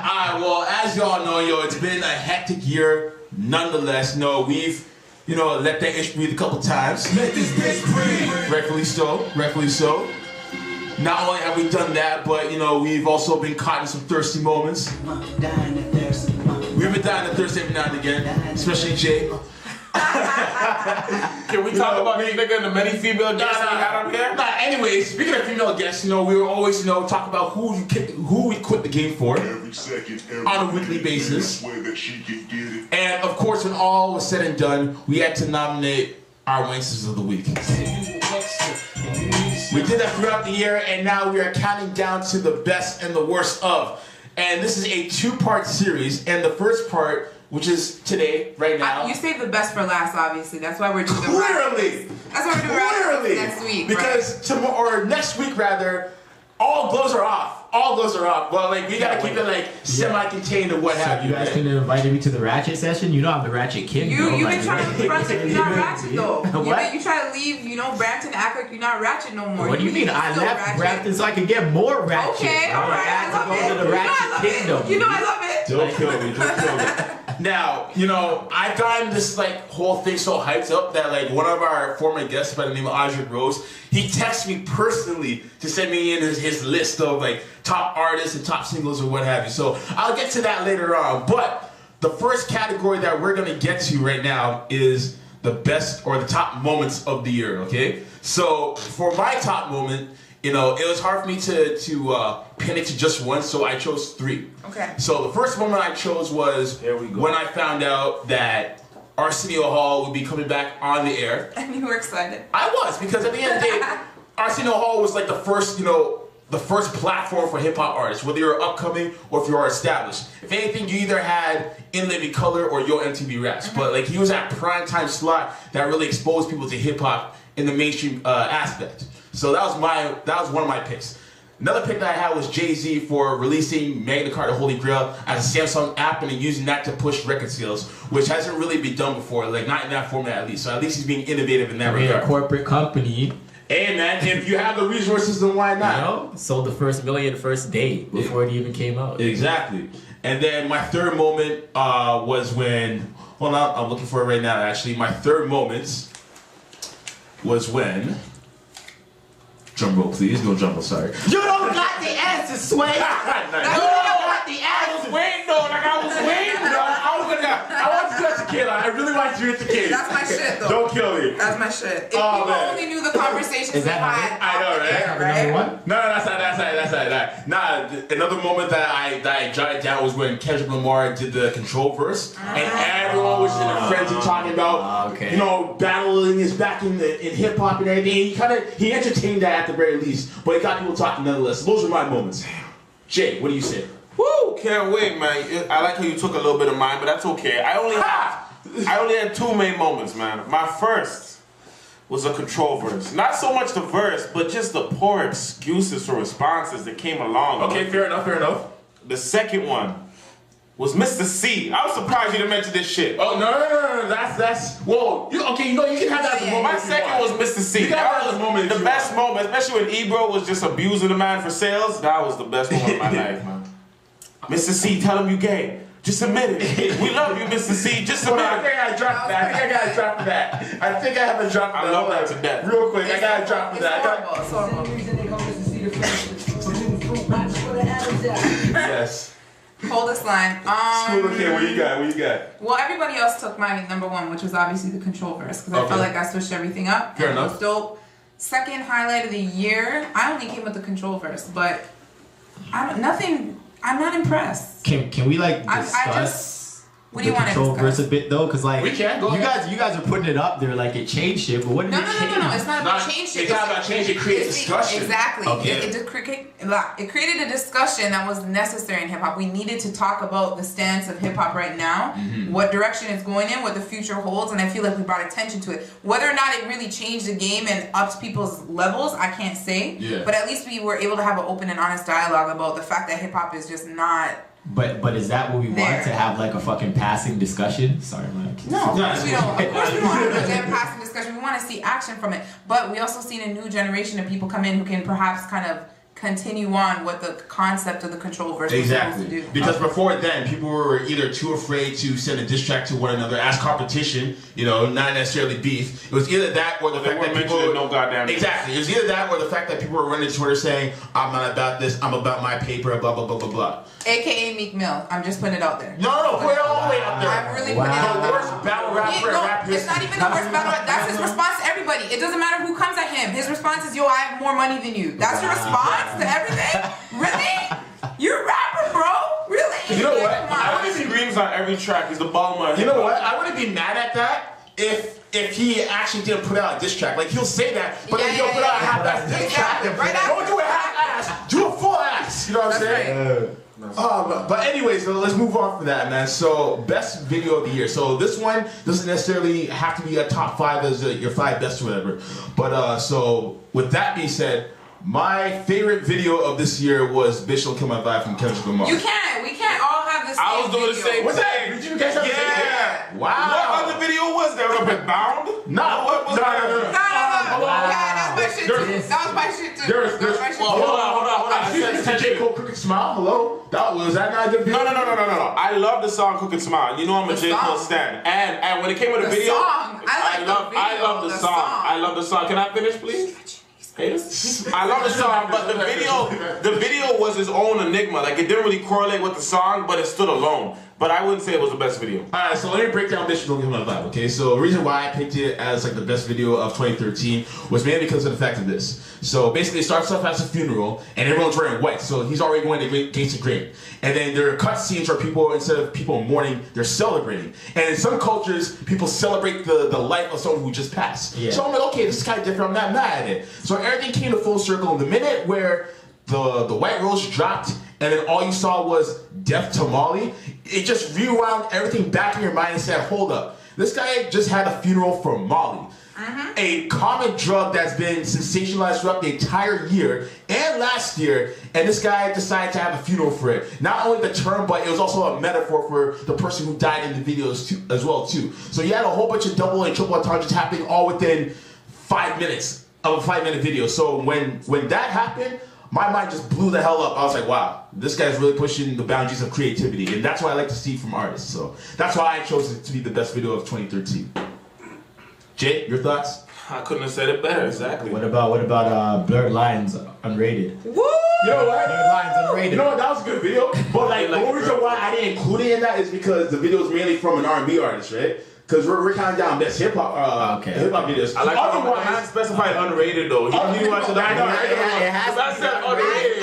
Well, as y'all know, it's been a hectic year. Nonetheless, we've, let that ish breathe a couple times. Let this bitch breathe. Rightfully so. Not only have we done that, but, we've also been caught in some thirsty moments. We've been dying of thirst every now and again, especially Jay. Can we talk about this nigga and the many female guests we had on here? Anyways, speaking of female guests, we were always, talk about who we quit the game for on a weekly basis. And of course, when all was said and done, we had to nominate our wanksters of the week. We did that throughout the year, and now we are counting down to the best and the worst of. And this is a 2-part series, and the first part, which is today, right now. You saved the best for last, obviously. That's why we're doing Clearly! That's why we're doing next week. Because tomorrow, or next week rather, all gloves are off. Well, we gotta keep it semi-contained or what have you. You guys could have invited me to the ratchet session. I'm the ratchet kid. You've been trying to front you're not ratchet though. You try to leave, Brampton act like you're not ratchet no more. What do you mean? I left Brampton so I could get more ratchet. Okay, alright. I love it. To the ratchet kingdom. I love it. Don't kill me. Now, I've gotten this whole thing so hyped up that one of our former guests by the name of Audrey Rose, he texted me personally to send me in his list of top artists and top singles or what have you. So I'll get to that later on. But the first category that we're gonna get to right now is the best or the top moments of the year. Okay. So for my top moment, it was hard for me to pin it to just one, so I chose 3. Okay. So the first moment I chose was when I found out that C.O.O.L would be coming back on the air. And you were excited. I was, because at the end of the day, C.O.O.L was the first, the first platform for hip hop artists, whether you're upcoming or if you are established. If anything, you either had In Living Color or Yo MTV Raps, but he was that prime time slot that really exposed people to hip hop in the mainstream aspect. So that was one of my picks. Another pick that I had was Jay-Z for releasing Magna Carta Holy Grail as a Samsung app and using that to push record sales, which hasn't really been done before, not in that format at least. So at least he's being innovative in that regard. A corporate company. Hey man, if you have the resources, then why not? Sold the first million first day before it even came out. Exactly. And then my third moment was when, hold on, I'm looking for it right now actually. My third moment was when, drum roll please, no drum roll, sorry. You don't got the answer, Sway! I was waiting though, I want to do that tequila. I really want to do it tequila. That's my shit though. Don't kill me. That's my shit. If people only knew the conversations we had. I know, right? Number one? No, that's not. Nah, another moment that I jotted down was when Kendrick Lamar did the Control verse, and everyone was in a frenzy talking about, battling is back in hip hop and everything. He entertained that at the very least, but he got people talking nonetheless. So those are my moments. Jay, what do you say? Woo! Can't wait, man. I like how you took a little bit of mine, but that's okay. I only had 2 main moments, man. My first was a Control verse. Not so much the verse, but just the poor excuses for responses that came along. Okay, fair enough. The second one was Mr. C. I was surprised you didn't mention this shit. Oh, no. That's whoa. You can have that moment. My second was Mr. C. That was the best moment, especially when Ebro was just abusing the man for sales. That was the best moment of my life, man. Mr. C, tell him you gay. Just admit it. We love you, Mr. C. Just admit it. I think I dropped that. I think I haven't dropped that. I love that to death. Real quick, I gotta drop that. Yes. Hold this line. Okay, what you got? Well, everybody else took my number 1, which was obviously the Control verse, because I felt like I switched everything up. Fair enough. It was dope. Second highlight of the year, I only came with the Control verse, but I'm not impressed. Can we discuss what do you want to Control discuss? verse a bit though? Because we can go ahead. you guys are putting it up there like it changed shit, but what did it change? No. It's not about change shit. It's not about change. It creates discussion. Exactly. Okay. It created a discussion that was necessary in hip hop. We needed to talk about the stance of hip hop right now, what direction it's going in, what the future holds, and I feel like we brought attention to it. Whether or not it really changed the game and upped people's levels, I can't say. Yeah. But at least we were able to have an open and honest dialogue about the fact that hip hop is just not. But is that what we want, to have a fucking passing discussion? Sorry, Mike. No, of course we don't. Of course we want to have a passing discussion. We want to see action from it. But we also seen a new generation of people come in who can perhaps kind of continue on what the concept of the control verse was supposed to do. Because before then, people were either too afraid to send a diss track to one another as competition, you know, not necessarily beef. It was either that or the fact that people no goddamn exactly. It was either that or the fact that people were running to Twitter saying, "I'm not about this. I'm about my paper." Blah blah blah blah blah. AKA Meek Mill. I'm just putting it out there. No, put it all the way out there. I'm really putting it out there. The worst battle rapper in rap history. It's not even the worst battle. That's his response to everybody. It doesn't matter who comes at him. His response is, "Yo, I have more money than you." That's your response to everything? Really? You're a rapper, bro? Really? You know what? I wouldn't see Reeves on every track. He's the Balmer. You know what? I wouldn't be mad at that if he actually didn't put out a diss track. Like, he'll say that, but then he'll put out a half-ass diss track. Don't do a half-ass. Do a full ass. You know what I'm saying? But anyways, let's move on from that, man. So, best video of the year. So this one doesn't necessarily have to be a top 5 as your 5 best or whatever. But so with that being said, my favorite video of this year was "Bitch Don't Kill My Vibe" from Kendrick Lamar. We can't all have the same I was doing the same What's that? Did you guys have the same video? Wow. What other video was there? Was it Bound? No. What was that? No. Yeah, that's my shit too. That was my shit too. There's Hold on. I see J. Cole Crooked Smile. Hello. Was that not a good video? No. I love the song "Crooked Smile." You know I'm a J. Cole stan. And when it came with the video, I love the song. I love the song. Can I finish, please? I love the song, but the video was its own enigma. Like, it didn't really correlate with the song, but it stood alone. But I wouldn't say it was the best video. Alright, so let me break down "Bitch Don't Kill My Vibe," okay? So the reason why I picked it as like the best video of 2013 was mainly because of the fact of this. So basically it starts off as a funeral and everyone's wearing white. So he's already going to gates of grain. And then there are cut scenes where people, instead of people mourning, they're celebrating. And in some cultures, people celebrate the life of someone who just passed. Yeah. So I'm like, okay, this is kind of different. I'm not mad at it. So everything came to full circle. The minute where the white rose dropped and then all you saw was "Death to Molly," it just rewound everything back in your mind and said, hold up, this guy just had a funeral for Molly. A common drug that's been sensationalized throughout the entire year and last year, and this guy decided to have a funeral for it. Not only the term, but it was also a metaphor for the person who died in the videos too, as well too. So you had a whole bunch of double and triple entendres happening all within 5 minutes of a 5-minute video. So when that happened, my mind just blew the hell up. I was like, wow, this guy's really pushing the boundaries of creativity, and that's what I like to see from artists. So that's why I chose it to be the best video of 2013. Jay, your thoughts? I couldn't have said it better. Exactly. What about Blurred Lines Unrated? Woo! You know what? Blurred Lines Unrated. You know what? That was a good video. But like the only reason why I didn't include it in that is because the video is mainly from an R&B artist, right? Because we're counting down best hip hop videos. I like not specified unrated though. He watched it. I know. It has That's unrated.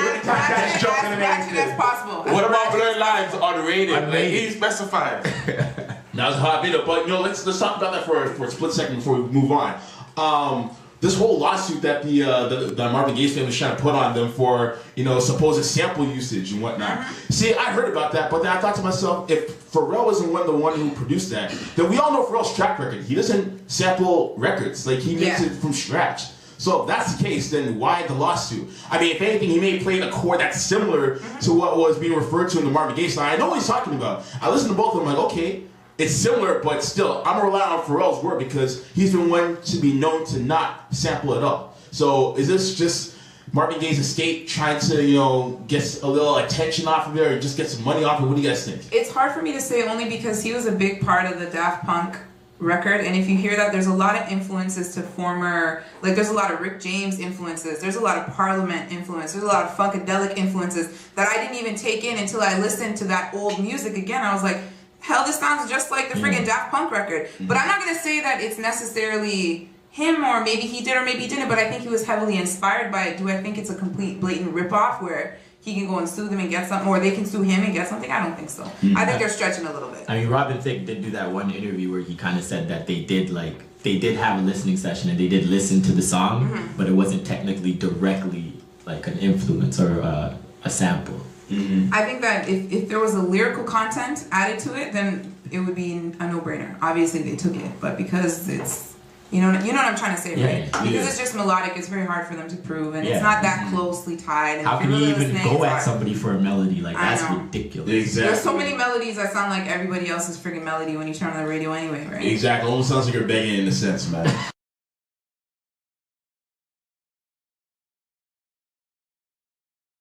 That's possible. What about Blurred Lines unrated? He specified. That was a hot video, but you know, let's talk about that for a split second before we move on. This whole lawsuit that the Marvin Gaye family is trying to put on them for, you know, supposed sample usage and whatnot. See, I heard about that, but then I thought to myself, if Pharrell wasn't the one who produced that, then we all know Pharrell's track record. He doesn't sample records, like he makes it from scratch. So if that's the case, then why the lawsuit? I mean, if anything, he may play in a chord that's similar to what was being referred to in the Marvin Gaye song. I know what he's talking about. I listened to both of them, like, okay, it's similar, but still, I'm relying on Pharrell's word because he's been one to be known to not sample at all. So is this just Marvin Gaye's estate trying to, you know, get a little attention off of it or just get some money off of it? What do you guys think? It's hard for me to say only because he was a big part of the Daft Punk record, and if you hear that, there's a lot of influences to former, like there's a lot of Rick James influences, there's a lot of Parliament influence, there's a lot of Funkadelic influences that I didn't even take in until I listened to that old music again. I was like, hell, this sounds just like the friggin' Daft Punk record. But I'm not gonna say that it's necessarily him, or maybe he did or maybe he didn't, but I think he was heavily inspired by it. Do I think it's a complete blatant ripoff where he can go and sue them and get something, or they can sue him and get something? I don't think so. I think they're stretching a little bit. I mean, Robin Thicke did do that one interview where he kind of said that they did have a listening session and they did listen to the song, but it wasn't technically directly like an influence or a sample. I think that if there was a lyrical content added to it, then it would be a no-brainer. Obviously, they took it, but because it's, you know what I'm trying to say, right? Because it's just melodic, it's very hard for them to prove, and it's not that closely tied. And how can you even go at somebody for a melody? Like, that's ridiculous. Exactly. There's so many melodies that sound like everybody else's freaking melody when you turn on the radio anyway, right? Exactly. Almost sounds like you're begging in a sense, man.